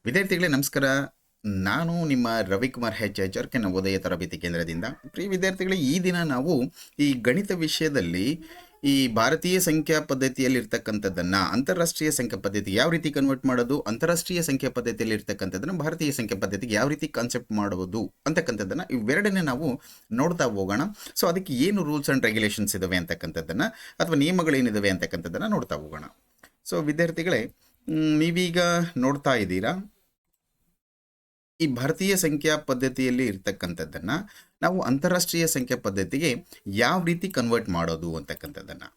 ವಿದ್ಯಾರ್ಥಿಗಳೇ ನಮಸ್ಕಾರ. ನಾನು ನಿಮ್ಮ ರವಿಕುಮಾರ್ HHR ನವೋದಯ ತರಬೇತಿ ಕೇಂದ್ರದಿಂದ. ಪ್ರಿಯ ವಿದ್ಯಾರ್ಥಿಗಳೇ, ಈ ದಿನ ನಾವು ಈ ಗಣಿತ ವಿಷಯದಲ್ಲಿ ಈ ಭಾರತೀಯ ಸಂಖ್ಯಾ ಪದ್ಧತಿಯಲ್ಲಿ ಇರ್ತಕ್ಕಂಥದ್ದನ್ನು ಅಂತಾರಾಷ್ಟ್ರೀಯ ಸಂಖ್ಯಾ ಪದ್ಧತಿ ಯಾವ ರೀತಿ ಕನ್ವರ್ಟ್ ಮಾಡೋದು, ಅಂತಾರಾಷ್ಟ್ರೀಯ ಸಂಖ್ಯಾ ಪದ್ಧತಿಯಲ್ಲಿ ಇರ್ತಕ್ಕಂಥದ್ದನ್ನು ಭಾರತೀಯ ಸಂಖ್ಯಾ ಪದ್ಧತಿಗೆ ಯಾವ ರೀತಿ ಕಾನ್ಸೆಪ್ಟ್ ಮಾಡುವುದು ಅಂತಕ್ಕಂಥದ್ದನ್ನು ಇವೆರಡನ್ನೇ ನಾವು ನೋಡ್ತಾ ಹೋಗೋಣ. ಸೊ ಅದಕ್ಕೆ ಏನು ರೂಲ್ಸ್ ಆ್ಯಂಡ್ ರೆಗ್ಯುಲೇಷನ್ಸ್ ಇದಾವೆ ಅಂತಕ್ಕಂಥದ್ದನ್ನು ಅಥವಾ ನಿಯಮಗಳೇನಿದಾವೆ ಅಂತಕ್ಕಂಥದ್ದನ್ನು ನೋಡ್ತಾ ಹೋಗೋಣ. ಸೊ ವಿದ್ಯಾರ್ಥಿಗಳೇ, ನೀವೀಗ ನೋಡ್ತಾ ಇದ್ದೀರಾ ಈ ಭಾರತೀಯ ಸಂಖ್ಯಾ ಪದ್ಧತಿಯಲ್ಲಿ ಇರ್ತಕ್ಕಂಥದ್ದನ್ನು ನಾವು ಅಂತಾರಾಷ್ಟ್ರೀಯ ಸಂಖ್ಯಾ ಪದ್ಧತಿಗೆ ಯಾವ ರೀತಿ ಕನ್ವರ್ಟ್ ಮಾಡೋದು ಅಂತಕ್ಕಂಥದ್ದನ್ನು.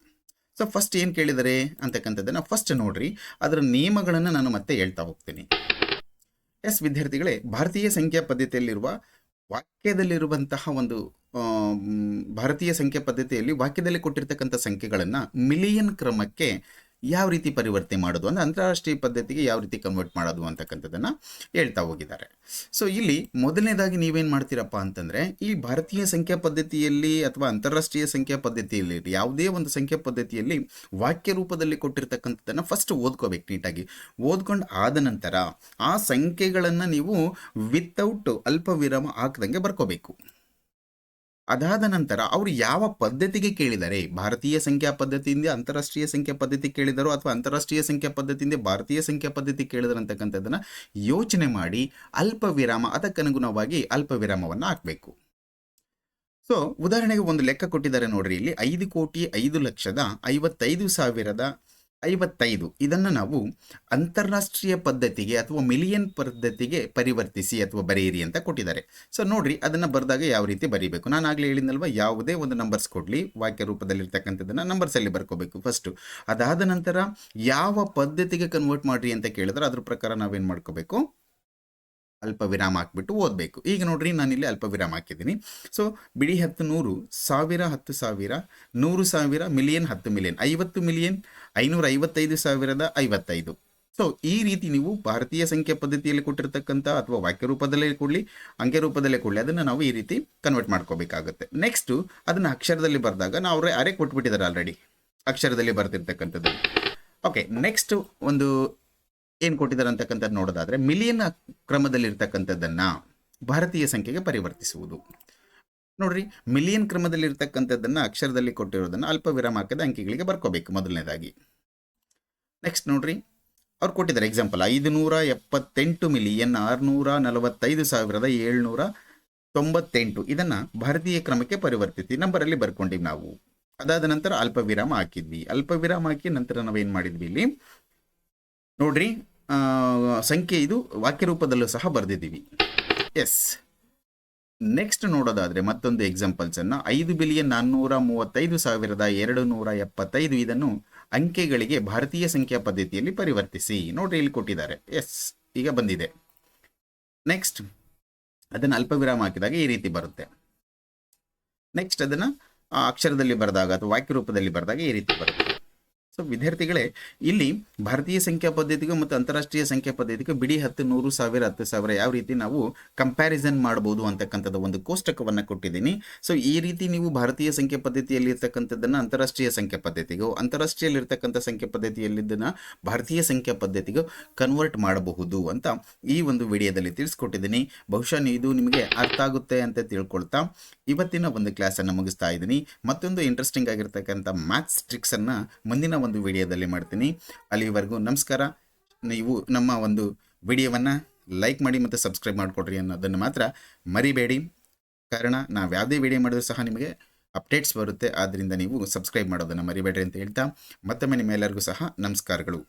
ಸೊ ಫಸ್ಟ್ ಏನು ಕೇಳಿದರೆ ಅಂತಕ್ಕಂಥದ್ದನ್ನು ಫಸ್ಟ್ ನೋಡ್ರಿ, ಅದರ ನಿಯಮಗಳನ್ನು ನಾನು ಮತ್ತೆ ಹೇಳ್ತಾ ಹೋಗ್ತೀನಿ. ಎಸ್ ವಿದ್ಯಾರ್ಥಿಗಳೇ, ಭಾರತೀಯ ಸಂಖ್ಯಾ ಪದ್ಧತಿಯಲ್ಲಿರುವ ವಾಕ್ಯದಲ್ಲಿರುವಂತಹ ಒಂದು ಭಾರತೀಯ ಸಂಖ್ಯಾ ಪದ್ಧತಿಯಲ್ಲಿ ವಾಕ್ಯದಲ್ಲಿ ಕೊಟ್ಟಿರ್ತಕ್ಕಂಥ ಸಂಖ್ಯೆಗಳನ್ನು ಮಿಲಿಯನ್ ಕ್ರಮಕ್ಕೆ ಯಾವ ರೀತಿ ಪರಿವರ್ತನೆ ಮಾಡೋದು ಅಂದರೆ ಅಂತಾರಾಷ್ಟ್ರೀಯ ಪದ್ಧತಿಗೆ ಯಾವ ರೀತಿ ಕನ್ವರ್ಟ್ ಮಾಡೋದು ಅಂತಕ್ಕಂಥದ್ದನ್ನು ಹೇಳ್ತಾ ಹೋಗಿದ್ದಾರೆ. ಸೊ ಇಲ್ಲಿ ಮೊದಲನೇದಾಗಿ ನೀವೇನು ಮಾಡ್ತೀರಪ್ಪ ಅಂತಂದರೆ, ಈ ಭಾರತೀಯ ಸಂಖ್ಯಾ ಪದ್ಧತಿಯಲ್ಲಿ ಅಥವಾ ಅಂತಾರಾಷ್ಟ್ರೀಯ ಸಂಖ್ಯಾ ಪದ್ಧತಿಯಲ್ಲಿ ಯಾವುದೇ ಒಂದು ಸಂಖ್ಯಾ ಪದ್ಧತಿಯಲ್ಲಿ ವಾಕ್ಯ ರೂಪದಲ್ಲಿ ಕೊಟ್ಟಿರ್ತಕ್ಕಂಥದ್ದನ್ನು ಫಸ್ಟ್ ಓದ್ಕೋಬೇಕು. ನೀಟಾಗಿ ಓದ್ಕೊಂಡು ಆದ ನಂತರ ಆ ಸಂಖ್ಯೆಗಳನ್ನು ನೀವು ವಿತೌಟ್ ಅಲ್ಪ ವಿರಾಮ ಹಾಕ್ದಂಗೆ ಬರ್ಕೋಬೇಕು. ಅದಾದ ನಂತರ ಅವರು ಯಾವ ಪದ್ಧತಿಗೆ ಕೇಳಿದ್ದಾರೆ, ಭಾರತೀಯ ಸಂಖ್ಯಾ ಪದ್ಧತಿಯಿಂದ ಅಂತಾರಾಷ್ಟ್ರೀಯ ಸಂಖ್ಯಾ ಪದ್ಧತಿ ಕೇಳಿದಾರೋ ಅಥವಾ ಅಂತಾರಾಷ್ಟ್ರೀಯ ಸಂಖ್ಯಾ ಪದ್ಧತಿಯಿಂದ ಭಾರತೀಯ ಸಂಖ್ಯಾ ಪದ್ಧತಿ ಕೇಳಿದ್ರು ಅಂತಕ್ಕಂಥದ್ದನ್ನು ಯೋಚನೆ ಮಾಡಿ ಅಲ್ಪ ವಿರಾಮ, ಅದಕ್ಕನುಗುಣವಾಗಿ ಅಲ್ಪ ವಿರಾಮವನ್ನು ಹಾಕಬೇಕು. ಸೊ ಉದಾಹರಣೆಗೆ ಒಂದು ಲೆಕ್ಕ ಕೊಟ್ಟಿದ್ದಾರೆ ನೋಡ್ರಿ, ಇಲ್ಲಿ 5,55,55,055 ಇದನ್ನು ನಾವು ಅಂತಾರಾಷ್ಟ್ರೀಯ ಪದ್ಧತಿಗೆ ಅಥವಾ ಮಿಲಿಯನ್ ಪದ್ಧತಿಗೆ ಪರಿವರ್ತಿಸಿ ಅಥವಾ ಬರೆಯಿರಿ ಅಂತ ಕೊಟ್ಟಿದ್ದಾರೆ. ಸೊ ನೋಡ್ರಿ, ಅದನ್ನು ಬರೆದಾಗ ಯಾವ ರೀತಿ ಬರೀಬೇಕು. ನಾನು ಆಗಲೇ ಹೇಳಿದ್ನಲ್ವ, ಯಾವುದೇ ಒಂದು ನಂಬರ್ಸ್ ಕೊಡಲಿ ವಾಕ್ಯ ರೂಪದಲ್ಲಿರ್ತಕ್ಕಂಥದ್ದನ್ನು ನಂಬರ್ಸಲ್ಲಿ ಬರ್ಕೋಬೇಕು ಫಸ್ಟು. ಅದಾದ ನಂತರ ಯಾವ ಪದ್ಧತಿಗೆ ಕನ್ವರ್ಟ್ ಮಾಡಿರಿ ಅಂತ ಕೇಳಿದ್ರೆ ಅದ್ರ ಪ್ರಕಾರ ನಾವೇನು ಮಾಡ್ಕೋಬೇಕು, ಅಲ್ಪ ವಿರಾಮ ಹಾಕ್ಬಿಟ್ಟು ಓದಬೇಕು. ಈಗ ನೋಡ್ರಿ, ನಾನಿಲ್ಲಿ ಅಲ್ಪ ವಿರಾಮ ಹಾಕಿದ್ದೀನಿ. ಸೊ ಬಿಡಿ 10 100 1000 10,000 100,000 ಮಿಲಿಯನ್ 10 ಮಿಲಿಯನ್ 50 ಮಿಲಿಯನ್ 555,055. ಸೊ ಈ ರೀತಿ ನೀವು ಭಾರತೀಯ ಸಂಖ್ಯಾ ಪದ್ಧತಿಯಲ್ಲಿ ಕೊಟ್ಟಿರ್ತಕ್ಕಂಥ ಅಥವಾ ವಾಕ್ಯ ರೂಪದಲ್ಲೇ ಕೊಡಲಿ ಅಂಕೆ ರೂಪದಲ್ಲೇ ಕೊಡಲಿ ಅದನ್ನು ನಾವು ಈ ರೀತಿ ಕನ್ವರ್ಟ್ ಮಾಡ್ಕೋಬೇಕಾಗುತ್ತೆ. ನೆಕ್ಸ್ಟು ಅದನ್ನು ಅಕ್ಷರದಲ್ಲಿ ಬರೆದಾಗ ನಾವು ಅರೆ ಕೊಟ್ಬಿಟ್ಟಿದ್ದಾರೆ ಆಲ್ರೆಡಿ ಅಕ್ಷರದಲ್ಲಿ ಬರ್ತಿರ್ತಕ್ಕಂಥದ್ದು. ಓಕೆ, ನೆಕ್ಸ್ಟ್ ಒಂದು ಏನು ಕೊಟ್ಟಿದ್ದಾರೆ ಅಂತಕ್ಕಂಥದ್ದು ನೋಡೋದಾದರೆ, ಮಿಲಿಯನ್ ಕ್ರಮದಲ್ಲಿರ್ತಕ್ಕಂಥದ್ದನ್ನು ಭಾರತೀಯ ಸಂಖ್ಯೆಗೆ ಪರಿವರ್ತಿಸುವುದು. ನೋಡ್ರಿ, ಮಿಲಿಯನ್ ಕ್ರಮದಲ್ಲಿರ್ತಕ್ಕಂಥದ್ದನ್ನು ಅಕ್ಷರದಲ್ಲಿ ಕೊಟ್ಟಿರೋದನ್ನು ಅಲ್ಪ ವಿರಾಮ ಹಾಕಿದ ಅಂಕಿಗಳಿಗೆ ಬರ್ಕೋಬೇಕು ಮೊದಲನೇದಾಗಿ. ನೆಕ್ಸ್ಟ್ ನೋಡ್ರಿ, ಅವ್ರು ಕೊಟ್ಟಿದ್ದಾರೆ ಎಕ್ಸಾಂಪಲ್ 578,645,798 ಇದನ್ನು ಭಾರತೀಯ ಕ್ರಮಕ್ಕೆ ಪರಿವರ್ತಿಸಿ ನಂಬರಲ್ಲಿ ಬರ್ಕೊಂಡಿವಿ ನಾವು. ಅದಾದ ನಂತರ ಅಲ್ಪ ವಿರಾಮ ಹಾಕಿದ್ವಿ. ಅಲ್ಪ ವಿರಾಮ ಹಾಕಿ ನಂತರ ನಾವೇನು ಮಾಡಿದ್ವಿ, ಇಲ್ಲಿ ನೋಡ್ರಿ ಸಂಖ್ಯೆ ಇದು ವಾಕ್ಯ ರೂಪದಲ್ಲೂ ಸಹ ಬರೆದಿದ್ದೀವಿ. ಎಸ್, ನೆಕ್ಸ್ಟ್ ನೋಡೋದಾದರೆ ಮತ್ತೊಂದು ಎಕ್ಸಾಂಪಲ್ಸನ್ನು 5,435,275 ಇದನ್ನು ಅಂಕೆಗಳಿಗೆ ಭಾರತೀಯ ಸಂಖ್ಯಾ ಪದ್ಧತಿಯಲ್ಲಿ ಪರಿವರ್ತಿಸಿ. ನೋಡ್ರಿ, ಇಲ್ಲಿ ಕೊಟ್ಟಿದ್ದಾರೆ. ಎಸ್, ಈಗ ಬಂದಿದೆ. ನೆಕ್ಸ್ಟ್ ಅದನ್ನು ಅಲ್ಪ ವಿರಾಮ ಹಾಕಿದಾಗ ಈ ರೀತಿ ಬರುತ್ತೆ. ನೆಕ್ಸ್ಟ್ ಅದನ್ನು ಅಕ್ಷರದಲ್ಲಿ ಬರೆದಾಗ ಅಥವಾ ವಾಕ್ಯ ರೂಪದಲ್ಲಿ ಬರೆದಾಗ ಈ ರೀತಿ ಬರುತ್ತೆ. ಸೊ ವಿದ್ಯಾರ್ಥಿಗಳೇ, ಇಲ್ಲಿ ಭಾರತೀಯ ಸಂಖ್ಯಾ ಪದ್ಧತಿಗೂ ಮತ್ತು ಅಂತಾರಾಷ್ಟ್ರೀಯ ಸಂಖ್ಯಾ ಪದ್ಧತಿಗೂ ಬಿಡಿ 10 100 1000 10,000 ಯಾವ ರೀತಿ ನಾವು ಕಂಪ್ಯಾರಿಸನ್ ಮಾಡ್ಬೋದು ಅಂತಕ್ಕಂಥದ್ದು ಒಂದು ಕೋಷ್ಟಕವನ್ನು ಕೊಟ್ಟಿದ್ದೀನಿ. ಸೊ ಈ ರೀತಿ ನೀವು ಭಾರತೀಯ ಸಂಖ್ಯಾ ಪದ್ಧತಿಯಲ್ಲಿ ಇರ್ತಕ್ಕಂಥದ್ದನ್ನು ಅಂತಾರಾಷ್ಟ್ರೀಯ ಸಂಖ್ಯಾ ಪದ್ಧತಿಗೂ, ಅಂತಾರಾಷ್ಟ್ರೀಯಲ್ಲಿ ಇರ್ತಕ್ಕಂಥ ಸಂಖ್ಯಾ ಪದ್ಧತಿಯಲ್ಲಿದ್ದನ್ನು ಭಾರತೀಯ ಸಂಖ್ಯಾ ಪದ್ಧತಿಗೂ ಕನ್ವರ್ಟ್ ಮಾಡಬಹುದು ಅಂತ ಈ ಒಂದು ವಿಡಿಯೋದಲ್ಲಿ ತಿಳಿಸ್ಕೊಟ್ಟಿದ್ದೀನಿ. ಬಹುಶಃ ಇದು ನಿಮಗೆ ಅರ್ಥ ಆಗುತ್ತೆ ಅಂತ ತಿಳ್ಕೊಳ್ತಾ ಇವತ್ತಿನ ಒಂದು ಕ್ಲಾಸನ್ನು ಮುಗಿಸ್ತಾ ಇದ್ದೀನಿ. ಮತ್ತೊಂದು ಇಂಟ್ರೆಸ್ಟಿಂಗ್ ಆಗಿರ್ತಕ್ಕಂಥ ಮ್ಯಾಥ್ಸ್ ಟ್ರಿಕ್ಸನ್ನು ಮುಂದಿನ ಒಂದು ವಿಡಿಯೋದಲ್ಲಿ ಮಾಡ್ತೀನಿ. ಅಲ್ಲಿವರೆಗೂ ನಮಸ್ಕಾರ. ನೀವು ನಮ್ಮ ಒಂದು ವಿಡಿಯೋವನ್ನು ಲೈಕ್ ಮಾಡಿ ಮತ್ತು ಸಬ್ಸ್ಕ್ರೈಬ್ ಮಾಡಿಕೊಡ್ರಿ ಅನ್ನೋದನ್ನು ಮಾತ್ರ ಮರಿಬೇಡಿ. ಕಾರಣ ನಾವು ಯಾವುದೇ ವಿಡಿಯೋ ಮಾಡಿದ್ರೂ ಸಹ ನಿಮಗೆ ಅಪ್ಡೇಟ್ಸ್ ಬರುತ್ತೆ. ಆದ್ದರಿಂದ ನೀವು ಸಬ್ಸ್ಕ್ರೈಬ್ ಮಾಡೋದನ್ನು ಮರಿಬೇಡ್ರಿ ಅಂತ ಹೇಳ್ತಾ ಮತ್ತೊಮ್ಮೆ ನಿಮ್ಮೆಲ್ಲರಿಗೂ ಸಹ ನಮಸ್ಕಾರಗಳು.